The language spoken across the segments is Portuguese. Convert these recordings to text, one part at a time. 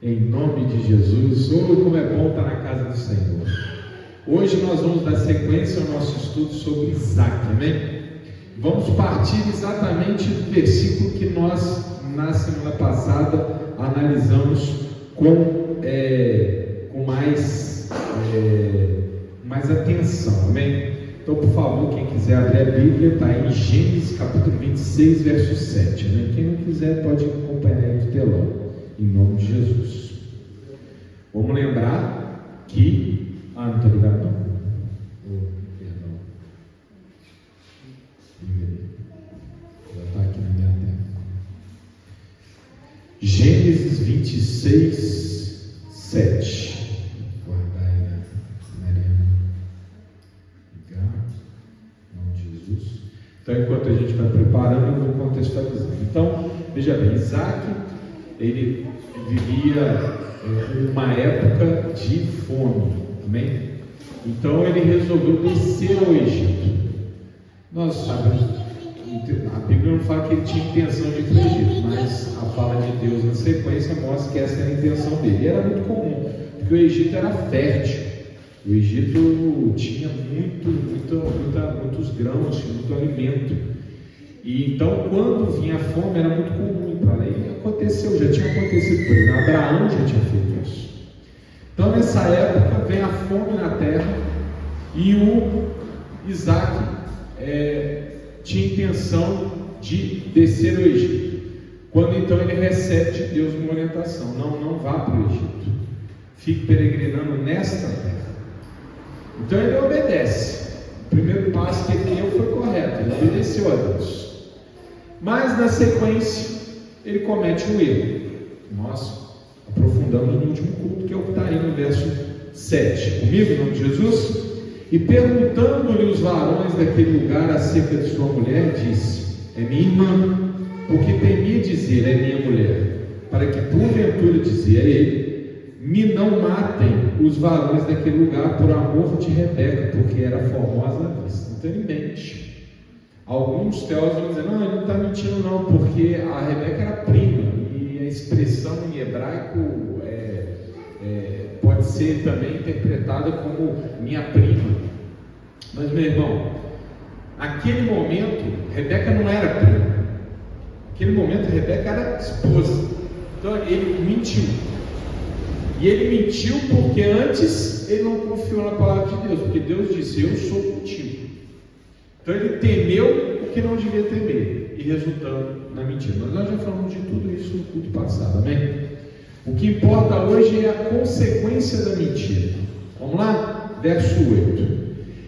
Em nome de Jesus. Oh, como é bom estar na casa do Senhor. Hoje nós vamos dar sequência ao nosso estudo sobre Isaac, amém? Vamos partir exatamente do versículo que nós, na semana passada, analisamos com mais atenção, amém? Então, por favor, quem quiser abrir a Bíblia, está em Gênesis capítulo 26, verso 7, amém? Quem não quiser pode acompanhar aí no telão. Em nome de Jesus. Vamos lembrar que... não estou ligado não. Perdão. Já está aqui na minha tela. Gênesis 26, 7. Vou guardar aí, né, Mariana? Ligar. Em nome de Jesus. Então, enquanto a gente vai preparando, eu vou contextualizando. Então, veja bem, Isaac, ele vivia uma época de fome, amém? Então ele resolveu descer ao Egito. Nós sabemos, a Bíblia não fala que ele tinha intenção de ir para o Egito, mas a fala de Deus na sequência mostra que essa era a intenção dele. E era muito comum, porque o Egito era fértil. O Egito tinha muitos grãos, tinha muito alimento. E então, quando vinha a fome, era muito comum ir para lá. E aconteceu, já tinha acontecido por ele. Abraão já tinha feito isso. Então, nessa época, vem a fome na terra e o Isaac tinha intenção de descer ao Egito. Quando então ele recebe de Deus uma orientação: não vá para o Egito, fique peregrinando nesta terra. Então ele obedece. O primeiro passo que ele deu foi correto, ele obedeceu a Deus. Mas na sequência ele comete um erro. Nós aprofundamos no último culto, que é o que está aí no verso 7. Comigo, em nome de Jesus? E perguntando-lhe os varões daquele lugar acerca de sua mulher, disse: é minha irmã, porque temia dizer, é minha mulher, para que porventura dizia ele: me não matem os varões daquele lugar por amor de Rebeca, porque era formosa à vista. Então ele mente. Alguns teólogos vão dizer: não, ele não está mentindo não, porque a Rebeca era prima, e a expressão em hebraico pode ser também interpretada como minha prima. Mas, meu irmão, naquele momento Rebeca não era prima, naquele momento Rebeca era esposa. Então ele mentiu. E ele mentiu porque antes ele não confiou na palavra de Deus, porque Deus disse: eu sou contigo. Então ele temeu o que não devia temer, e resultando na mentira. Mas nós já falamos de tudo isso no culto passado, amém? O que importa hoje é a consequência da mentira. Vamos lá? Verso 8.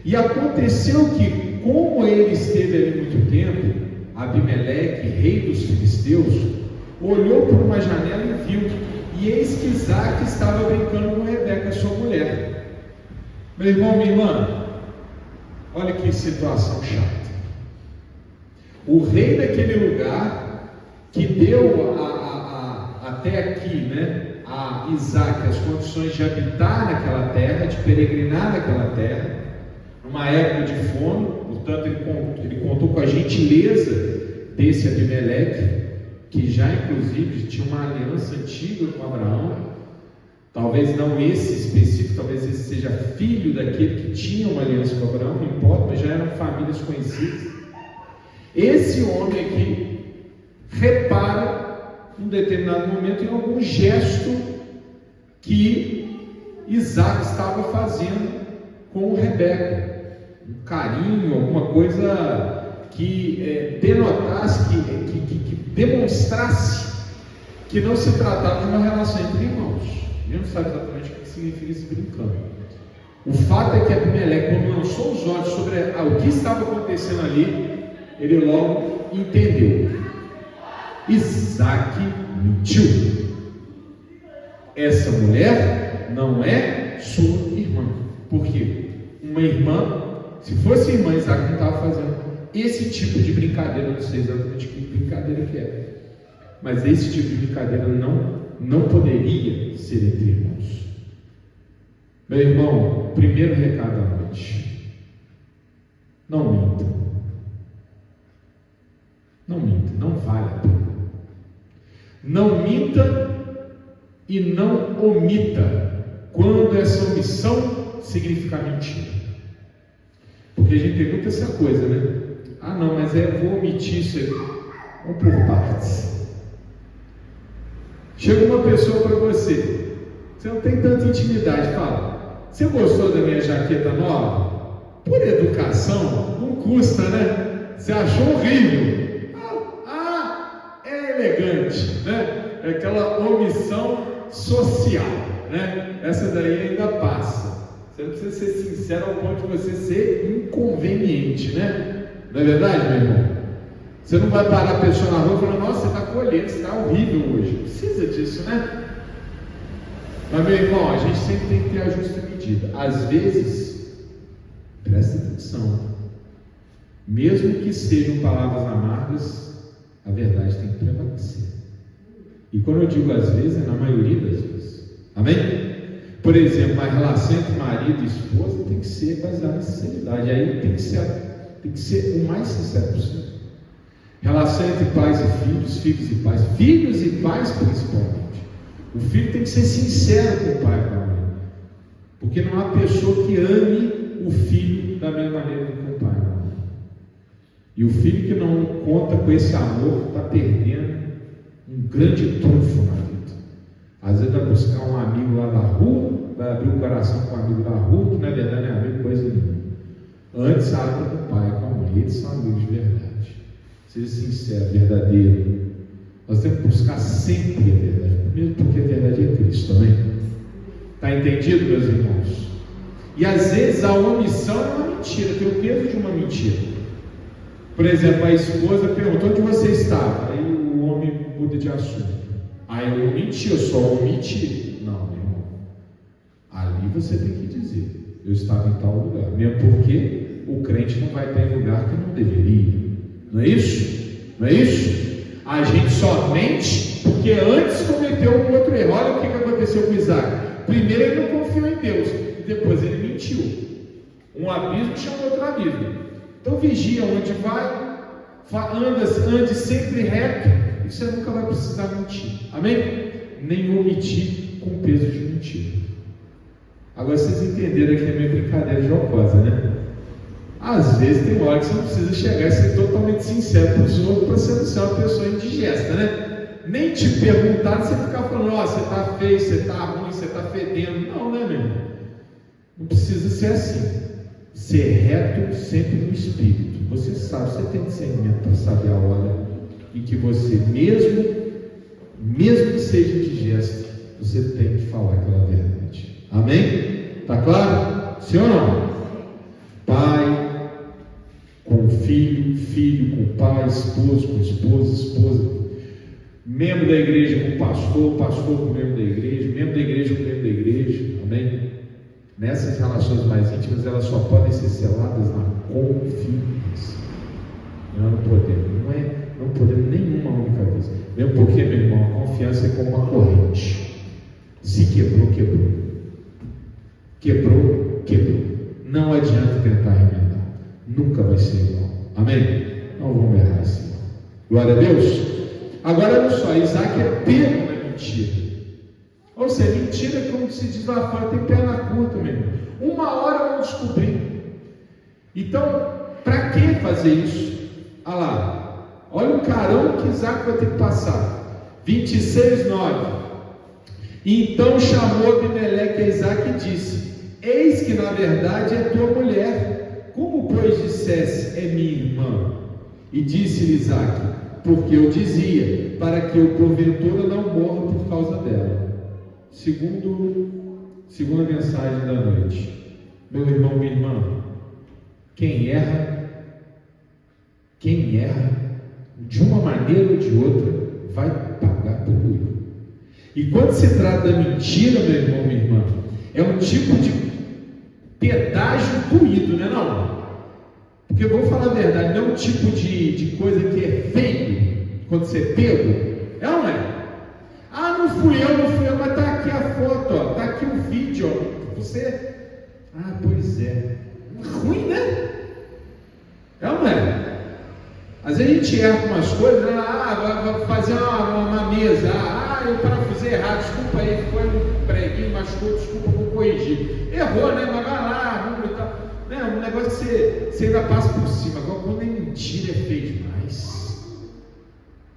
E aconteceu que, como ele esteve ali muito tempo, Abimeleque, rei dos filisteus, olhou por uma janela e viu, e eis que Isaac estava brincando com Rebeca, sua mulher. Meu irmão, minha irmã, olha que situação chata. O rei daquele lugar, que deu até aqui, né, a Isaac as condições de habitar naquela terra, de peregrinar naquela terra, numa época de fome, portanto ele contou com a gentileza desse Abimeleque, que já inclusive tinha uma aliança antiga com Abraão. Talvez não esse específico, talvez esse seja filho daquele que tinha uma aliança com Abraão, não importa, mas já eram famílias conhecidas. Esse homem aqui repara, num determinado momento, em algum gesto que Isaac estava fazendo com Rebeca, um carinho, alguma coisa que denotasse, que demonstrasse que não se tratava de uma relação entre irmãos. A gente não sabe exatamente o que significa esse brincando. O fato é que Abimeleque, quando lançou os olhos sobre o que estava acontecendo ali, ele logo entendeu: Isaac mentiu. Essa mulher não é sua irmã. Por quê? Uma irmã, se fosse irmã, Isaac não estava fazendo esse tipo de brincadeira. Eu não sei exatamente que brincadeira que é, mas esse tipo de brincadeira não poderia ser entre irmãos. Meu irmão, primeiro recado à noite: não minta. Não minta, não vale a pena. Não minta e não omita quando essa omissão significar mentira. Porque a gente tem muito essa coisa, né? Ah, não, mas vou omitir isso aí. Vamos por partes. Chega uma pessoa para você, você não tem tanta intimidade, fala: você gostou da minha jaqueta nova? Por educação, não custa, né? Você achou horrível. É elegante, né? É aquela omissão social, né? Essa daí ainda passa. Você não precisa ser sincero ao ponto de você ser inconveniente, né? Não é verdade, meu irmão? Você não vai parar a pessoa na rua e falar: nossa, você está colhendo, você está horrível hoje. Não precisa disso, né? Mas, meu irmão, a gente sempre tem que ter a justa medida. Às vezes, presta atenção, mesmo que sejam palavras amargas, a verdade tem que prevalecer. E quando eu digo às vezes, é na maioria das vezes. Amém? Por exemplo, a relação entre marido e esposa tem que ser baseada em sinceridade. Aí tem que ser o mais sincero possível. Relação entre pais e filhos, filhos e pais, filhos e pais principalmente. O filho tem que ser sincero com o pai e com a mãe, porque não há pessoa que ame o filho da mesma maneira que o pai e a mãe. E o filho que não conta com esse amor está perdendo um grande trunfo na vida. Às vezes vai buscar um amigo lá da rua, vai abrir o coração com um amigo da rua, que na verdade não é amigo coisa nenhuma. Antes abre com o pai e com a mãe, eles são amigos de verdade. Seja sincero, verdadeiro. Nós temos que buscar sempre a verdade, mesmo porque a verdade é Cristo, amém? Está entendido, meus irmãos? E às vezes a omissão é uma mentira, tem o peso de uma mentira. Por exemplo, a esposa perguntou: onde você estava? Aí o homem muda de assunto. Aí eu não menti, eu só omiti. Não, meu irmão, ali você tem que dizer: eu estava em tal lugar, mesmo porque o crente não vai estar em lugar que não deveria. Não é isso? Não é isso? A gente só mente porque antes cometeu um outro erro. Olha o que aconteceu com Isaac. Primeiro ele não confiou em Deus, e depois ele mentiu. Um abismo chama outro abismo. Então vigia onde vai, ande sempre reto, e você nunca vai precisar mentir. Amém? Nem omitir com peso de mentira. Agora vocês entenderam que é meio brincadeira jocosa, né? Às vezes tem hora que você não precisa chegar e ser totalmente sincero para os outros, para você não ser uma pessoa indigesta, né? Nem te perguntar, você ficar falando: ó, você está feio, você está ruim, você está fedendo. Não, né, meu irmão? Não precisa ser assim. Ser reto sempre no espírito. Você sabe, você tem discernimento para saber a hora em que você, mesmo que seja indigesto, você tem que falar aquela verdade. Amém? Está claro? Sim ou não? Pai com filho, filho com pai, esposo com esposa, esposa, membro da igreja com pastor, pastor com membro da igreja, membro da igreja com membro da igreja. Amém? Nessas relações mais íntimas, elas só podem ser seladas na confiança. Nós não podemos nenhuma única vez. Mesmo porque, meu irmão, a confiança é como uma corrente. Se quebrou, quebrou. Quebrou, quebrou. Não adianta tentar remendar. Nunca vai ser igual. Amém? Não vamos errar assim. Glória a Deus. Agora olha só, Isaac é pego na mentira. Ou seja, mentira, como se diz lá fora, tem perna curta mesmo. Uma hora vão descobrir. Então, para que fazer isso? Olha lá, olha o carão que Isaac vai ter que passar. 26:9. Então chamou Abimeleque a Isaac e disse: eis que na verdade é tua mulher. Como pois dissesse: é minha irmã? E disse-lhe Isaac: porque eu dizia, para que eu porventura não morra por causa dela. Segunda mensagem da noite. Meu irmão, minha irmã, quem erra de uma maneira ou de outra vai pagar por erro. E quando se trata da mentira, meu irmão, minha irmã, é um tipo de pedágio doído, não é não? Porque vamos falar a verdade, não é um tipo de coisa que é feio quando você é pego, é ou não é? Ah, não fui eu, mas está aqui a foto, ó, está aqui o vídeo, ó. Você, pois é, ruim, né? É ou não é? Às vezes a gente erra com umas coisas, vai fazer uma mesa, eu parafusei errado, desculpa aí, ficou um preguinho, machucou, desculpa, vou corrigir. Errou, né? Mas vai lá, vamos e tal. Não, o negócio é você ainda passa por cima. Agora, quando é mentira, é feio demais.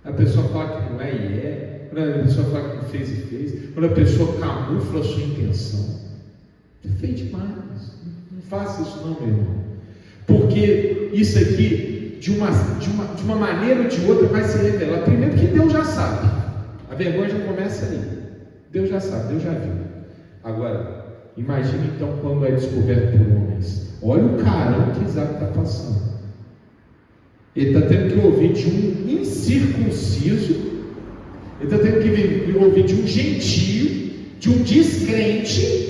A pessoa fala que não é e é. Quando a pessoa fala que não fez e fez. Quando a pessoa camufla a sua intenção. É feio demais. Não faça isso não, meu irmão. Porque isso aqui, de uma maneira ou de outra, vai se revelar. Primeiro que Deus já sabe. A vergonha já começa ali. Deus já sabe, Deus já viu. Agora, imagine então quando é descoberto por homens. Olha o carão que Isaac está passando. Ele está tendo que ouvir de um incircunciso, ele está tendo que ouvir de um gentio, de um descrente,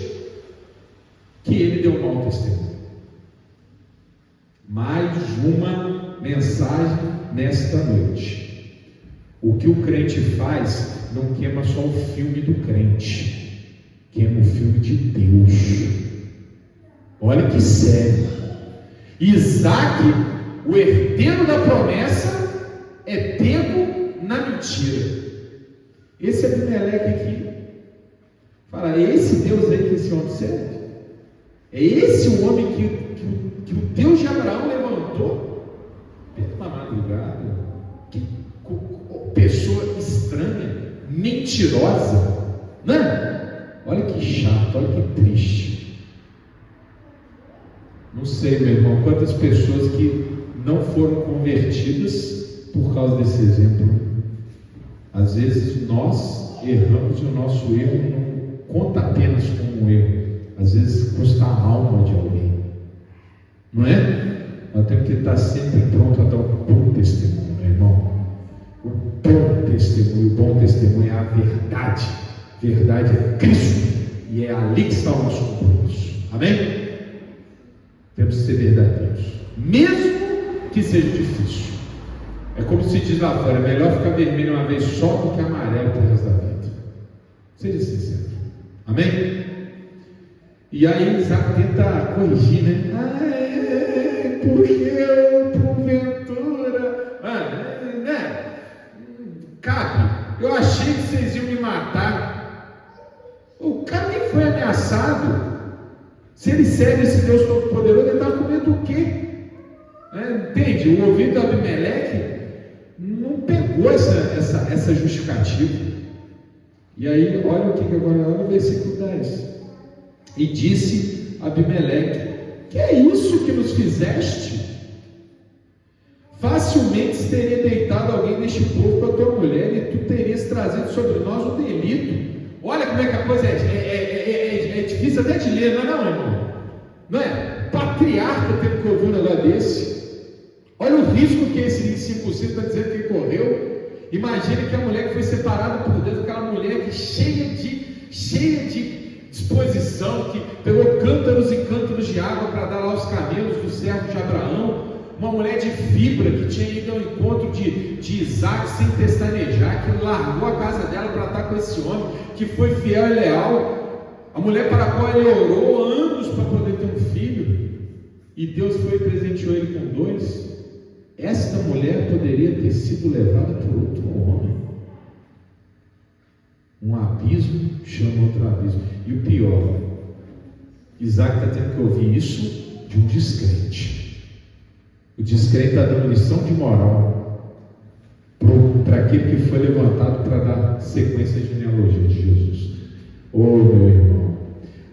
que ele deu mau testemunho. Mais uma mensagem nesta noite. O que o crente faz não queima só o filme do crente, queima o filme de Deus. Olha que sério. Isaac, o herdeiro da promessa, é pego na mentira. Esse Abimeleque aqui fala: é esse Deus aí que esse homem serve? É esse o homem que o Deus de Abraão levantou? Pela madrugada, que pessoa estranha, mentirosa, né? Olha que chato, olha que triste. Não sei, meu irmão, quantas pessoas que não foram convertidas por causa desse exemplo. Às vezes nós erramos e o nosso erro não conta apenas como um erro, às vezes custa a alma de alguém, não é? Nós temos que estar sempre pronto a dar um bom testemunho, meu irmão. O bom testemunho é a verdade. Verdade é Cristo, e é ali que está o nosso compromisso. Amém? Temos que ser verdadeiros, mesmo que seja difícil. É como se diz lá fora: é melhor ficar vermelho uma vez só do que amarelo para o resto da vida. Seja sincero. Amém? E aí Isaac tenta corrigir, né? Porque eu, porventura, né? Cabe, eu achei que vocês iam me matar. O cara nem foi ameaçado. Se ele serve esse Deus Todo-Poderoso, ele está com medo do quê? Entende? O ouvido do Abimeleque não pegou essa justificativa. E aí, olha o que agora, olha o versículo 10. E disse Abimeleque: que é isso que nos fizeste? Facilmente se teria deitado alguém deste povo com a tua mulher, e tu terias trazido sobre nós um delito. Olha como é que a coisa é difícil até de ler, não é, irmão? Não é? Patriarca tendo que ouvir um negócio desse. Olha o risco que esse incircunciso está dizendo que ele correu. Imagina que a mulher que foi separada por Deus, aquela mulher que cheia de disposição, que pegou cântaros e cântaros de água para dar lá aos camelos do servo de Abraão, uma mulher de fibra que tinha ido ao encontro de Isaac sem pestanejar, que largou a casa dela para estar com esse homem, que foi fiel e leal, a mulher para a qual ele orou anos para poder ter um filho, e Deus foi e presenteou ele com 2. Esta mulher poderia ter sido levada por outro homem. Um abismo chama outro abismo. E o pior, Isaac está tendo que ouvir isso de um descrente. O descrente está dando lição de moral para aquele que foi levantado para dar sequência de genealogia de Jesus. Meu irmão,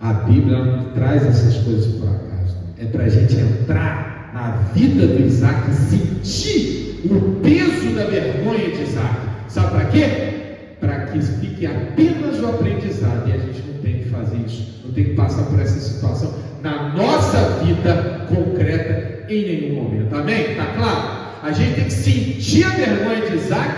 a Bíblia não traz essas coisas por acaso. É para a gente entrar na vida do Isaac e sentir o peso da vergonha de Isaac. Sabe para quê? Para que fique apenas o aprendizado. E a gente não tem que fazer isso, não tem que passar por essa situação na nossa vida concreta em nenhum momento. Amém? Está claro? A gente tem que sentir a vergonha de Isaac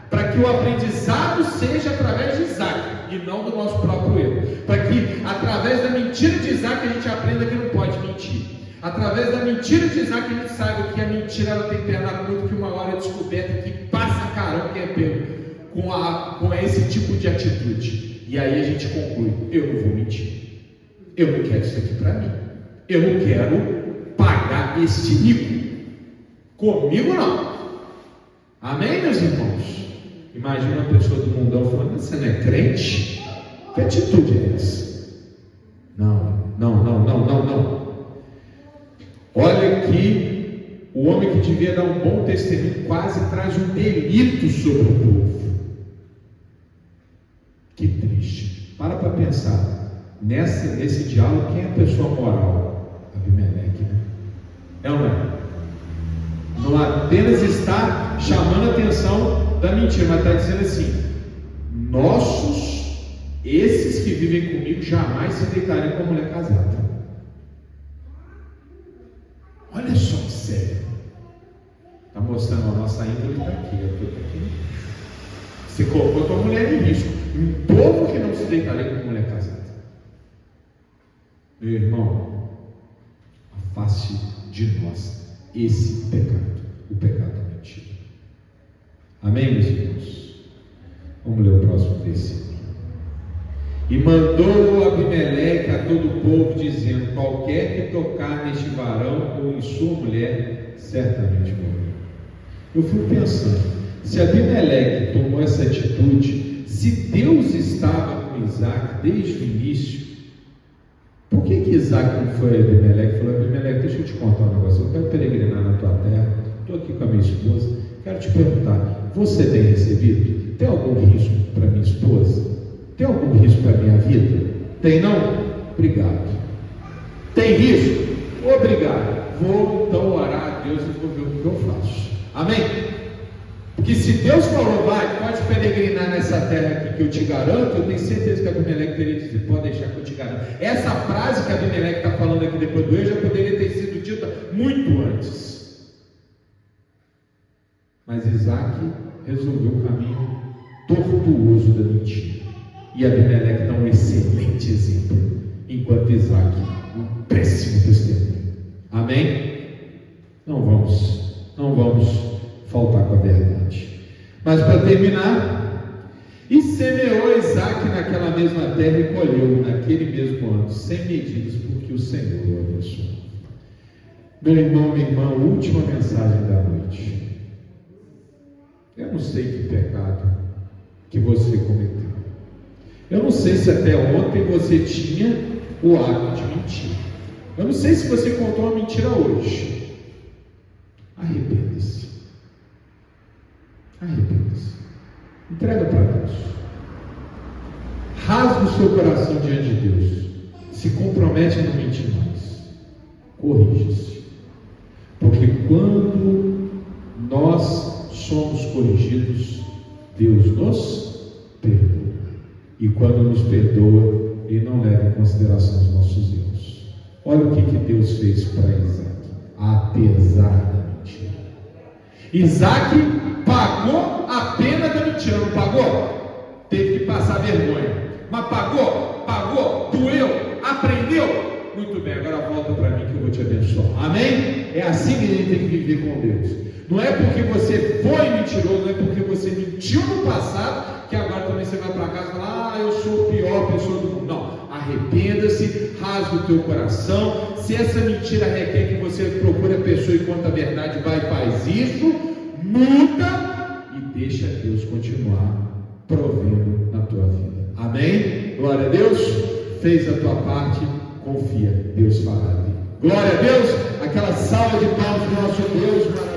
para que o aprendizado seja através de Isaac e não do nosso próprio erro. Para que através da mentira de Isaac a gente aprenda que não pode mentir. Através da mentira de Isaac a gente saiba que a mentira ela tem perna curta, que uma hora é descoberta, que passa caramba quem é pego com esse tipo de atitude. E aí a gente conclui: eu não vou mentir. Eu não quero isso aqui para mim. Eu não quero pagar este mico. Comigo não. Amém, meus irmãos? Imagina uma pessoa do mundão falando: você não é crente? Que atitude é essa? Não. Olha que o homem que devia dar um bom testemunho quase traz um delito sobre o povo. Que triste. Para pensar. Nesse diálogo, quem é a pessoa moral? Abimeleque, né? É ou não é? Não apenas está chamando a atenção da mentira, mas está dizendo assim: esses que vivem comigo jamais se deitariam com a mulher casada. Olha só que sério. Está mostrando a nossa índole, está aqui, Você colocou a tua mulher em risco. Um povo que não se deitaria com a mulher casada. Meu irmão, afaste de nós esse pecado, o pecado da mentira. Amém, meus irmãos? Vamos ler o próximo versículo. E mandou Abimeleque a todo o povo, dizendo: qualquer que tocar neste varão ou em sua mulher, certamente morrerá. Eu fui pensando, se Abimeleque tomou essa atitude, se Deus estava com Isaac desde o início, por que Isaac não foi a Abimeleque e falou: Abimeleque, deixa eu te contar um negócio, eu quero peregrinar na tua terra, estou aqui com a minha esposa, quero te perguntar, você tem recebido? Tem algum risco para minha esposa? Tem algum risco para a minha vida? Tem não? Obrigado. Tem risco? Obrigado. Vou então orar a Deus e vou ver o que eu faço. Amém? Porque se Deus falou: vai, pode peregrinar nessa terra aqui que eu te garanto, eu tenho certeza que Abimeleque teria dizer: pode deixar que eu te garanto. Essa frase que Abimeleque está falando aqui depois do erro já poderia ter sido dita muito antes. Mas Isaac resolveu o caminho tortuoso da mentira. E Abimeleque dá um excelente exemplo, enquanto Isaac, um péssimo testemunho. Amém? Não vamos faltar com a verdade. Mas para terminar, e semeou Isaac naquela mesma terra e colheu naquele mesmo ano, sem medidas, porque o Senhor o abençoou. Meu irmão, minha irmã, última mensagem da noite. Eu não sei que pecado que você cometeu. Eu não sei se até ontem você tinha o hábito de mentir. Eu não sei se você contou uma mentira hoje. Arrependa-se. Entrega para Deus. Rasga o seu coração diante de Deus. Se compromete a não mentir mais. Corrija-se. Porque quando nós somos corrigidos, Deus nos perdoa. E quando nos perdoa, Ele não leva em consideração os nossos erros. Olha o que Deus fez para Isaac, apesar da mentira. Isaac pagou a pena da mentira, não pagou? Teve que passar vergonha. Mas pagou, doeu, aprendeu. Muito bem, agora volta para mim que eu vou te abençoar. Amém? É assim que a gente tem que viver com Deus. Não é porque você foi mentiroso, não é porque você mentiu no passado, que agora também você vai para casa e fala: eu sou a pior pessoa do mundo. Não, arrependa-se, rasga o teu coração. Se essa mentira requer que você procure a pessoa e conta a verdade, vai e faz isso, muda e deixa Deus continuar provendo na tua vida. Amém? Glória a Deus. Fez a tua parte, confia, Deus fará. Glória a Deus. Aquela salva de palmas do nosso Deus maravilhoso.